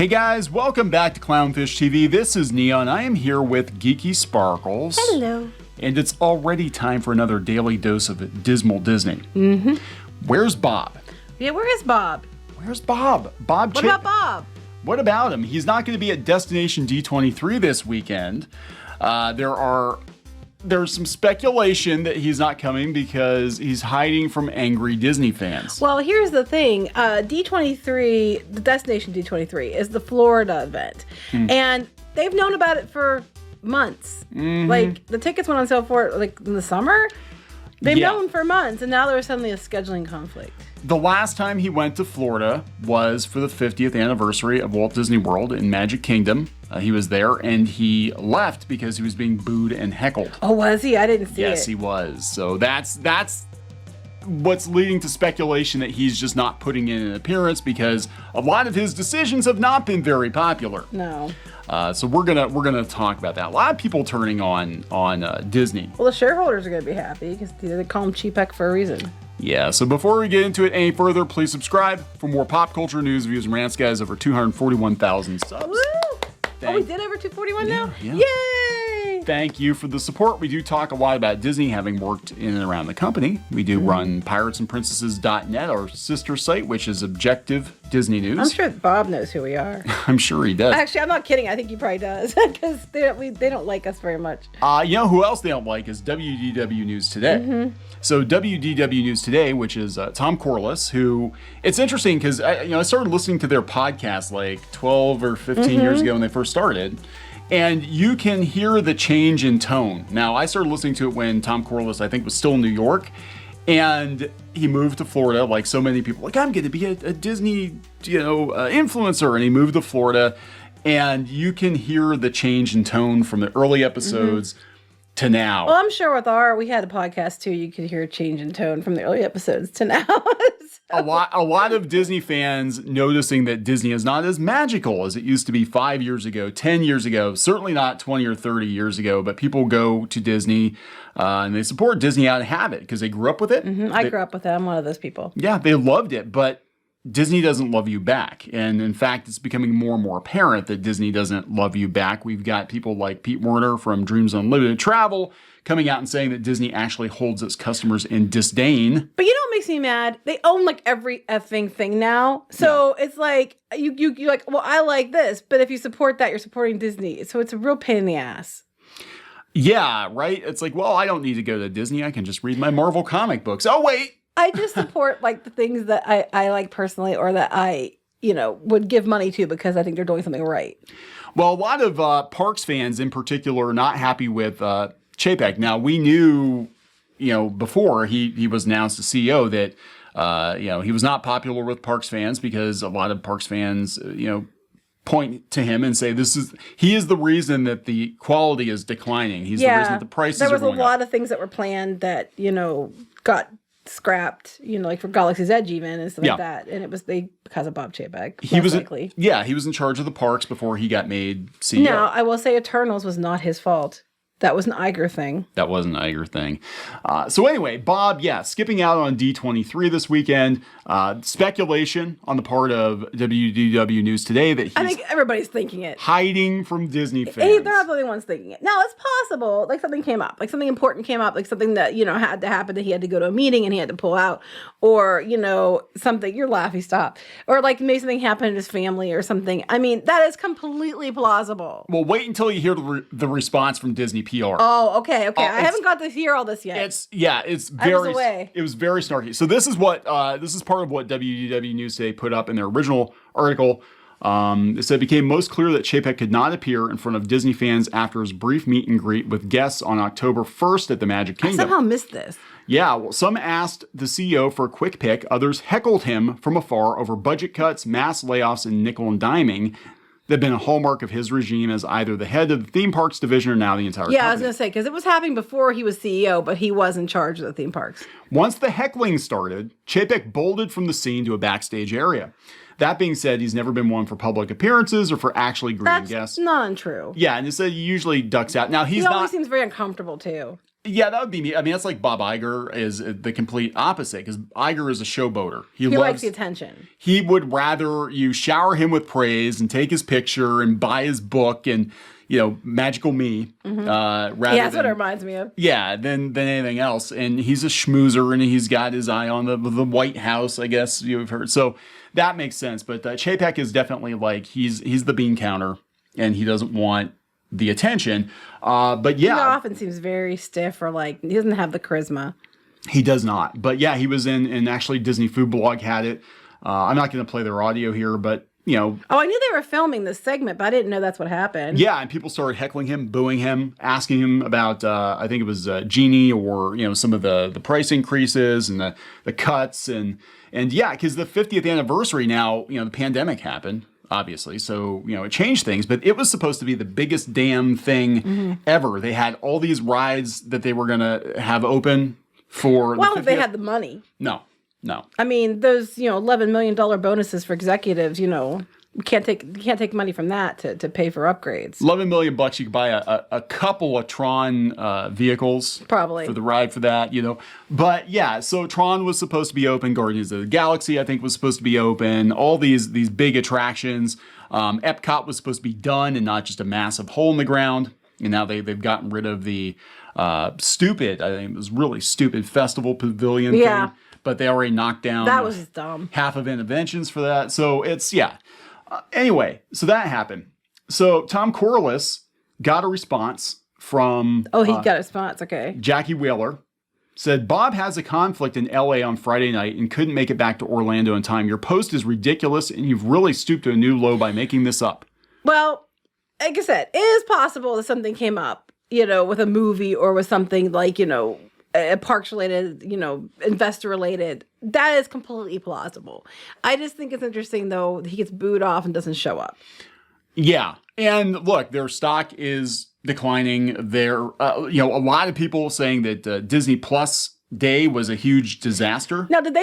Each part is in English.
Hey guys, welcome back to Clownfish TV. This is Neon. I am here with Geeky Sparkles. Hello. And it's already time for another daily dose of dismal Disney. Mm-hmm. Where's Bob? Yeah, where is Bob? Where's Bob? What about Bob? What about him? He's not going to be at Destination D23 this weekend. There's some speculation that he's not coming because he's hiding from angry Disney fans. Well, here's the thing. D23, the Destination D23, is the Florida event. And they've known about it for months. Like, the tickets went on sale for it, like, in the summer. They've known for months, and now there's suddenly a scheduling conflict. The last time he went to Florida was for the 50th anniversary of Walt Disney World in Magic Kingdom. He was there, and he left because he was being booed and heckled. Oh, was he? I didn't see it. Yes, he was. So that's what's leading to speculation that he's just not putting in an appearance because a lot of his decisions have not been very popular. No. So we're gonna talk about that. A lot of people turning on Disney. Well, the shareholders are going to be happy because they call him Chapek for a reason. Yeah, so before we get into it any further, please subscribe for more pop culture news, views, and rants, guys. Over 241,000 subs. Woo! Oh, we did over 241 now? Yeah. Yay! Thank you for the support. We do talk a lot about Disney, having worked in and around the company. We do run piratesandprincesses.net, our sister site, which is Objective Disney News. I'm sure Bob knows who we are. I'm sure he does. Actually, I'm not kidding. I think he probably does because they don't like us very much. You know who else they don't like is WDW News Today. So WDW News Today, which is Tom Corliss, who, it's interesting because I started listening to their podcast like 12 or 15 years ago when they first started, and you can hear the change in tone. Now, I started listening to it when Tom Corliss, I think, was still in New York, and he moved to Florida, like so many people, like, I'm going to be a Disney, influencer, and he moved to Florida, and you can hear the change in tone from the early episodes to now. Well, I'm sure we had a podcast too. You could hear a change in tone from the early episodes to now. A lot of Disney fans noticing that Disney is not as magical as it used to be 5 years ago, 10 years ago, certainly not 20 or 30 years ago, but people go to Disney and they support Disney out of habit because they grew up with it. I grew up with it. I'm one of those people. Yeah, they loved it, but Disney doesn't love you back. And in fact, it's becoming more and more apparent that Disney doesn't love you back. We've got people like Pete Werner from Dreams Unlimited Travel coming out and saying that Disney actually holds its customers in disdain. But you know what makes me mad? They own like every effing thing now. So it's like, you like, well, I like this, but if you support that, you're supporting Disney. So it's a real pain in the ass. Yeah, right? It's like, well, I don't need to go to Disney. I can just read my Marvel comic books. Oh, wait. I just support like the things that I like personally or that I, would give money to because I think they're doing something right. Well, a lot of Parks fans in particular are not happy with Chapek. Now, we knew, before he was announced as CEO that, he was not popular with Parks fans because a lot of Parks fans, point to him and say he is the reason that the quality is declining. He's the reason that the prices are going up. There was a lot of things that were planned that, got scrapped, like for Galaxy's Edge even and stuff like that. And it was because of Bob Chapek. He was in charge of the parks before he got made CEO. Now, I will say Eternals was not his fault. That was an Iger thing. So anyway, Bob, skipping out on D23 this weekend. Speculation on the part of WDW News Today that I think everybody's thinking it. Hiding from Disney fans. Hey, they're not the only ones thinking it. Now, it's possible, like something came up, like something important came up, like something that, had to happen, that he had to go to a meeting and he had to pull out, or, something, you're laughing, stop. Or like maybe something happened in his family or something. I mean, that is completely plausible. Well, wait until you hear the response from Disney PR. Oh, okay. I haven't got to hear all this yet. It was very snarky. So this is part of what WDW News Today put up in their original article. It said it became most clear that Chapek could not appear in front of Disney fans after his brief meet and greet with guests on October 1st at the Magic Kingdom. I somehow missed this. Yeah, well, some asked the CEO for a quick pick. Others heckled him from afar over budget cuts, mass layoffs, and nickel and diming that have been a hallmark of his regime as either the head of the theme parks division or now the entire company. I was going to say, because it was happening before he was CEO, but he was in charge of the theme parks. Once the heckling started, Chapek bolted from the scene to a backstage area. That being said, he's never been one for public appearances or for actually greeting guests. That's not untrue. Yeah, and it said he usually ducks out. Now, he always seems very uncomfortable, too. Yeah, that would be me. I mean, that's like Bob Iger is the complete opposite because Iger is a showboater. He likes the attention. He would rather you shower him with praise and take his picture and buy his book and, Magical Me. Rather that's what it reminds me of. Yeah, than anything else. And he's a schmoozer and he's got his eye on the White House, I guess you've heard. So that makes sense. But Chapek is definitely like, he's the bean counter and he doesn't want the attention. But yeah. He often seems very stiff or like he doesn't have the charisma. He does not. But yeah, he was in actually Disney Food Blog had it. I'm not going to play their audio here, but Oh, I knew they were filming this segment, but I didn't know that's what happened. Yeah, and people started heckling him, booing him, asking him about, I think it was Genie or, some of the price increases and the cuts. And yeah, because the 50th anniversary now, the pandemic happened, obviously. So, it changed things, but it was supposed to be the biggest damn thing ever. They had all these rides that they were going to have open for Well, if they had the money. No. I mean, those, $11 million bonuses for executives, you can't take money from that to pay for upgrades. $11 million you could buy a couple of Tron vehicles. Probably. For the ride for that, But yeah, so Tron was supposed to be open. Guardians of the Galaxy, I think, was supposed to be open. All these big attractions. Epcot was supposed to be done and not just a massive hole in the ground. And now they've gotten rid of the stupid, I think it was really stupid festival pavilion thing. But they already knocked down that was dumb. half of interventions for that. So it's, anyway, so that happened. So Tom Corliss got a response from... Oh, he got a response, okay. Jackie Wheeler. Said, Bob has a conflict in LA on Friday night and couldn't make it back to Orlando in time. Your post is ridiculous and you've really stooped to a new low by making this up. Well, like I said, it is possible that something came up, with a movie or with something like, parks related, investor related. That is completely plausible. I just think it's interesting though, he gets booed off and doesn't show up. Yeah. And look, their stock is declining. There, a lot of people saying that Disney Plus Day was a huge disaster. Now, did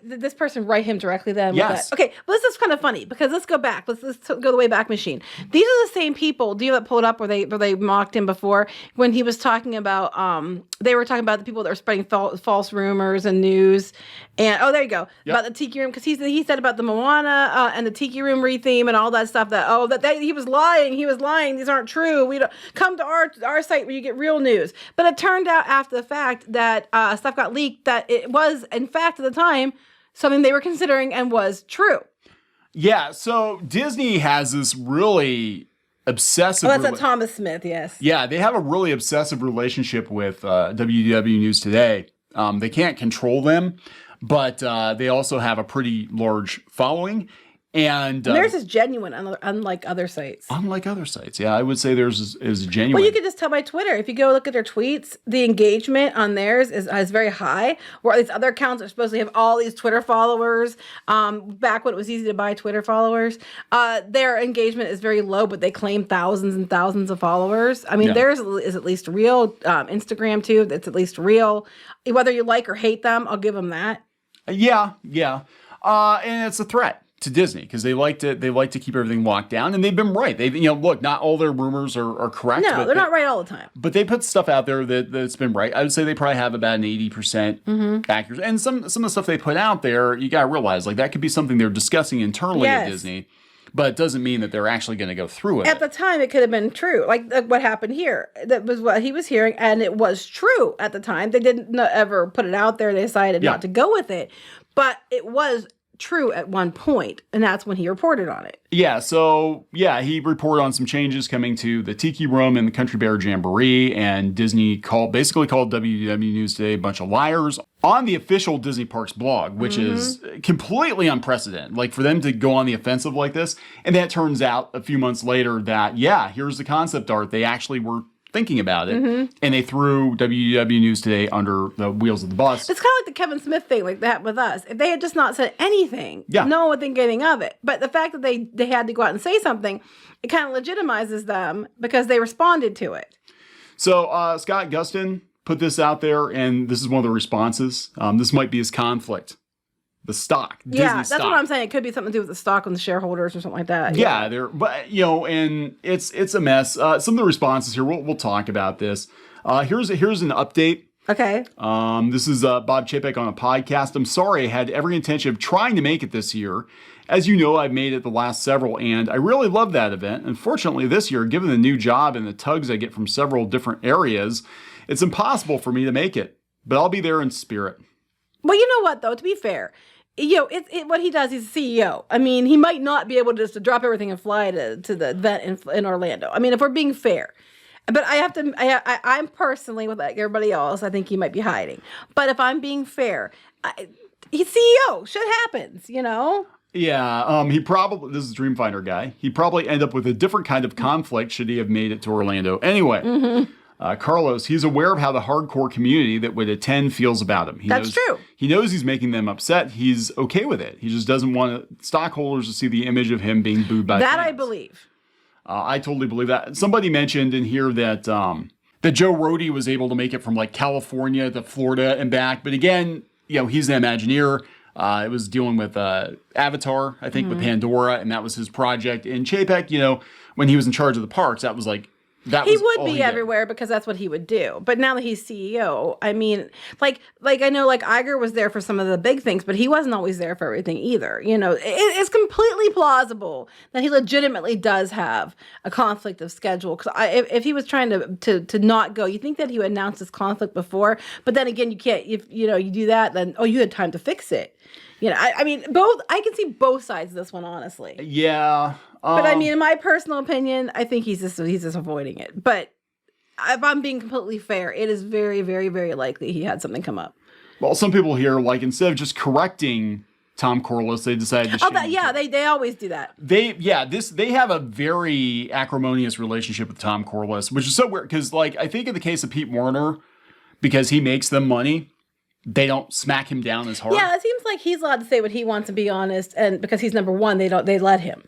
this person write him directly then? Yes. Okay, but this is kind of funny because let's go back. Let's go the way back machine. These are the same people. Do you have it pulled up where they mocked him before when he was talking about they were talking about the people that were spreading false rumors and news. And there you go. Yep. About the Tiki Room, because he said about the Moana and the Tiki Room retheme and all that stuff that he was lying. He was lying. These aren't true. We don't come to our site where you get real news. But it turned out after the fact that stuff got leaked that it was in fact at the time something they were considering and was true. Yeah. So Disney has this really obsessive. Oh, that's Thomas Smith. Yes. Yeah, they have a really obsessive relationship with WDW News Today. They can't control them. But they also have a pretty large following. And theirs is genuine, unlike other sites. Unlike other sites, yeah. I would say theirs is genuine. Well, you could just tell by Twitter. If you go look at their tweets, the engagement on theirs is very high, where these other accounts are supposed to have all these Twitter followers. Back when it was easy to buy Twitter followers, their engagement is very low, but they claim thousands and thousands of followers. I mean, theirs is at least real. Instagram, too, it's at least real. Whether you like or hate them, I'll give them that. Yeah. And it's a threat to Disney because they like to keep everything locked down, and they've been right. They've look, not all their rumors are correct. No, they're not right all the time. But they put stuff out there that's been right. I would say they probably have about an 80% accuracy. And some of the stuff they put out there, you gotta realize that could be something they're discussing internally at Disney. But it doesn't mean that they're actually going to go through it. At the time, it could have been true. Like what happened here. That was what he was hearing, and it was true at the time. They didn't ever put it out there. They decided not to go with it. But it was true at one point, and that's when he reported on it. Yeah, so, he reported on some changes coming to the Tiki Room and the Country Bear Jamboree, and Disney basically called WDW News Today a bunch of liars on the official Disney Parks blog, which is completely unprecedented. Like, for them to go on the offensive like this, and then it turns out a few months later that, here's the concept art. They actually were thinking about it, and they threw WDW News Today under the wheels of the bus. It's kind of like the Kevin Smith thing, like that with us. If they had just not said anything, no one would think anything of it. But the fact that they had to go out and say something, it kind of legitimizes them because they responded to it. So Scott Gustin put this out there, and this is one of the responses. This might be his conflict. The stock. Disney that's stock. what I'm saying. It could be something to do with the stock and the shareholders or something like that. But and it's a mess. Some of the responses here, we'll talk about this. Here's an update. Okay. This is Bob Chapek on a podcast. I'm sorry, I had every intention of trying to make it this year. As you know, I've made it the last several, and I really love that event. Unfortunately, this year, given the new job and the tugs I get from several different areas, it's impossible for me to make it. But I'll be there in spirit. Well, you know what, though, to be fair, what he does, he's a CEO. I mean, he might not be able just to drop everything and fly to the event in Orlando. I mean, if we're being fair. But I'm personally, with like everybody else, I think he might be hiding. But if I'm being fair, he's CEO. Shit happens, Yeah, this is Dreamfinder guy. He probably end up with a different kind of conflict should he have made it to Orlando. Anyway, Carlos, he's aware of how the hardcore community that would attend feels about him. That's true. He knows he's making them upset. He's okay with it. He just doesn't want stockholders to see the image of him being booed by that fans. I believe. I totally believe that. Somebody mentioned in here that Joe Rohde was able to make it from like California to Florida and back. But again, he's an Imagineer. It was dealing with Avatar, I think, with Pandora, and that was his project. And Chapek, when he was in charge of the parks, that was like he would be everywhere because that's what he would do. But now that he's CEO, I mean, like I know like Iger was there for some of the big things, but he wasn't always there for everything either. It's completely plausible that he legitimately does have a conflict of schedule. Because if he was trying to not go, you think that he would announce this conflict before. But then again, you can't. If you do that, then you had time to fix it. I mean, both. I can see both sides of this one, honestly. Yeah. But I mean, in my personal opinion, I think he's just avoiding it. But if I'm being completely fair, it is very, very, very likely he had something come up. Well, some people here, like, instead of just correcting Tom Corliss, they decided to they always do that. They have a very acrimonious relationship with Tom Corliss, which is so weird because, like, I think in the case of Pete Warner, because he makes them money, they don't smack him down as hard. Yeah, it seems like he's allowed to say what he wants to be honest, and because he's number one, they let him.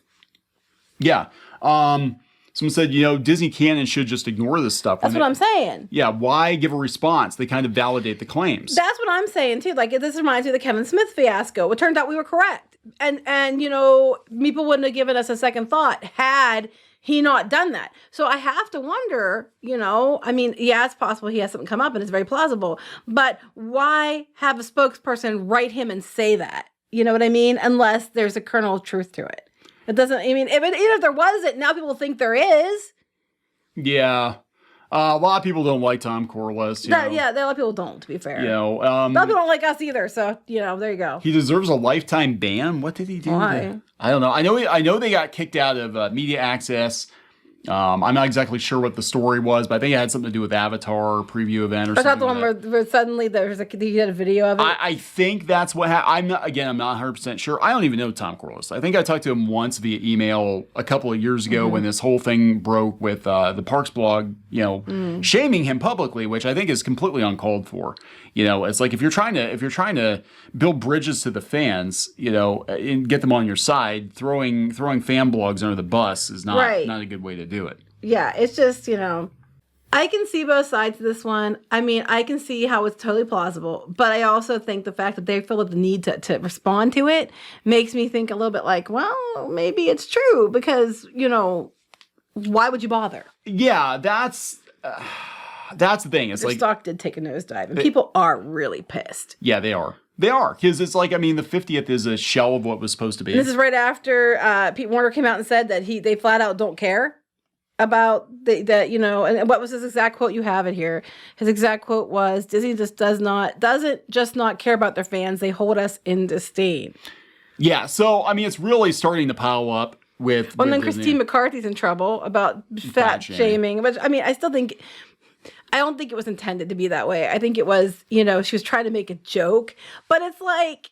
Yeah. Someone said, Disney can and should just ignore this stuff. That's what I'm saying. Yeah. Why give a response? They kind of validate the claims. That's what I'm saying too. Like, this reminds me of the Kevin Smith fiasco. It turned out we were correct. And people wouldn't have given us a second thought had he not done that. So I have to wonder, I mean, yeah, it's possible he has something come up and it's very plausible, but why have a spokesperson write him and say that? You know what I mean? Unless there's a kernel of truth to it. It doesn't, I mean, even if there wasn't, now people think there is. Yeah. A lot of people don't like Tom Corliss. Yeah, a lot of people don't, to be fair. A lot of people don't like us either, so, there you go. He deserves a lifetime ban? What did he do? Why? I don't know. I know they got kicked out of media access. I'm not exactly sure what the story was, but I think it had something to do with Avatar preview event or something. Was that the one where suddenly you had a video of it? I think that's what happened. I'm not 100% sure. I don't even know Tom Corliss. I think I talked to him once via email a couple of years ago when this whole thing broke with the Parks blog, shaming him publicly, which I think is completely uncalled for. It's like if you're trying to build bridges to the fans, and get them on your side, throwing fan blogs under the bus is not a good way to do it. Yeah, it's just, I can see both sides of this one. I mean, I can see how it's totally plausible, but I also think the fact that they feel the need to respond to it makes me think a little bit like, well, maybe it's true because, why would you bother? Yeah, that's the thing. It's like stock did take a nosedive, and people are really pissed. Yeah, they are. They are, because it's like, I mean, the 50th is a shell of what was supposed to be. This is right after Pete Warner came out and said that they flat out don't care about that, and what was his exact quote? You have it here. His exact quote was, Disney just doesn't just not care about their fans. They hold us in disdain. Yeah. So, I mean, it's really starting to pile up with. Well, and then Christine McCarthy's in trouble about fat shaming, which, I mean, I don't think it was intended to be that way. I think it was, she was trying to make a joke, but it's like,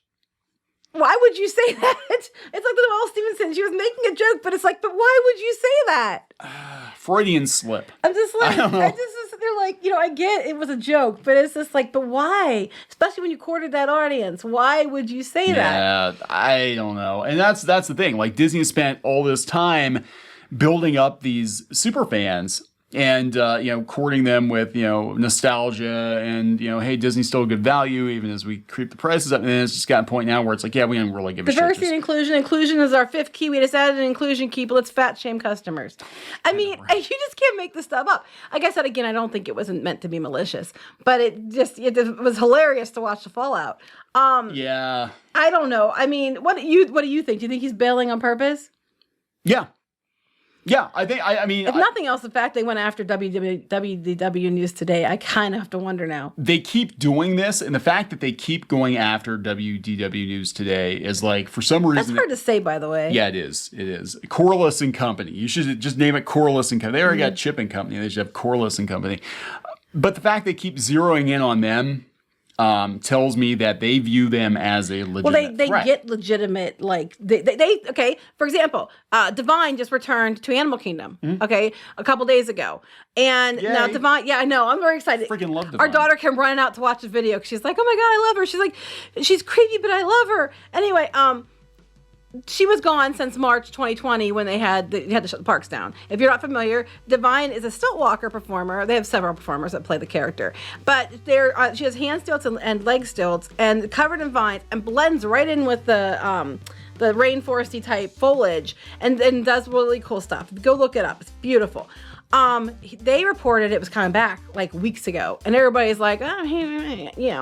why would you say that? It's like the Walt Stevenson. She was making a joke, but it's like, but why would you say that? Freudian slip. I'm just like, they're like, I get it was a joke, but it's just like, but why? Especially when you courted that audience. Why would you say that? Yeah, I don't know. And that's the thing. Like, Disney spent all this time building up these super fans. and courting them with nostalgia and hey, Disney's still a good value even as we creep the prices up. And then it's just gotten a point now where it's like, yeah, we don't really give a shit. Diversity and inclusion. Inclusion is our 5th key. We just added an inclusion key, but let's fat shame customers. I mean, you just can't make this stuff up. Like I said again, I don't think it wasn't meant to be malicious, but it was hilarious to watch the fallout. Yeah. I don't know. I mean, what do you think? Do you think he's bailing on purpose? Yeah. Yeah, I think, I mean... If nothing else, the fact they went after WDW News Today, I kind of have to wonder now. They keep doing this, and the fact that they keep going after WDW News Today is like, for some reason... That's hard to say, by the way. Yeah, it is. It is. Corliss and Company. You should just name it Corliss and Company. They already got Chip and Company. They should have Corliss and Company. But the fact they keep zeroing in on them tells me that they view them as a legitimate they threat. get legitimate, like, they okay, for example, Divine just returned to Animal Kingdom, okay, a couple days ago. And Yay. now Divine, yeah, I know, I'm very excited. Freaking love Divine. Our daughter came running out to watch the video because she's like, oh my God, I love her. She's like, she's creepy, but I love her. Anyway, she was gone since March 2020 when they had to shut the parks down. If you're not familiar, Divine is a stilt walker performer. They have several performers that play the character, but she has hand stilts and leg stilts and covered in vines and blends right in with the rainforesty type foliage and does really cool stuff. Go look it up. It's beautiful. They reported it was coming back like weeks ago, and everybody's like, oh,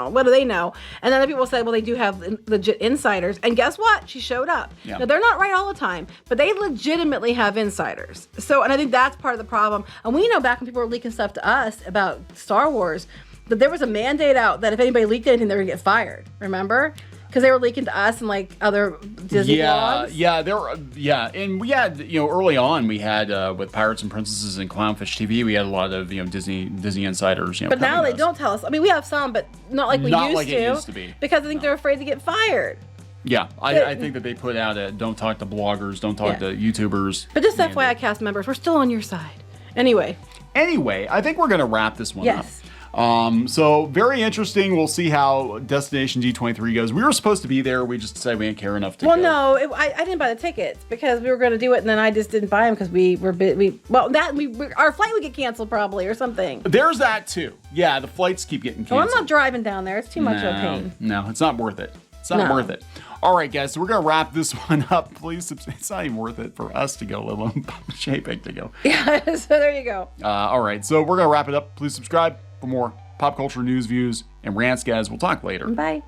what do they know? And then the people said, well, they do have legit insiders. And guess what? She showed up. Yeah. Now, they're not right all the time, but they legitimately have insiders. So, and I think that's part of the problem. And we know back when people were leaking stuff to us about Star Wars, that there was a mandate out that if anybody leaked anything, they were going to get fired. Remember? Because they were leaking to us and like other Disney blogs. And we had early on we had with Pirates and Princesses and Clownfish TV we had a lot of Disney insiders. But now they don't tell us. I mean, we have some, but not like we used to. Be. Because I think they're afraid to get fired. Yeah, I think that they put out a don't talk to bloggers, don't talk to YouTubers. But just FYI, cast members, we're still on your side. Anyway, I think we're gonna wrap this one up. Yes. So very interesting. We'll see how Destination D23 goes. We were supposed to be there. We just decided we didn't care enough to go. No, I didn't buy the tickets because we were going to do it, and then I just didn't buy them because our flight would get canceled probably or something. There's that too. Yeah, the flights keep getting canceled. Well, I'm not driving down there. It's too much of a pain. No, it's not worth it. It's not worth it. All right, guys, so we're going to wrap this one up. Please, it's not even worth it for us to go, let alone Bob Chapek to go. Yeah, so there you go. All right, so we're going to wrap it up. Please subscribe for more pop culture news, views, and rants, guys. We'll talk later. Bye.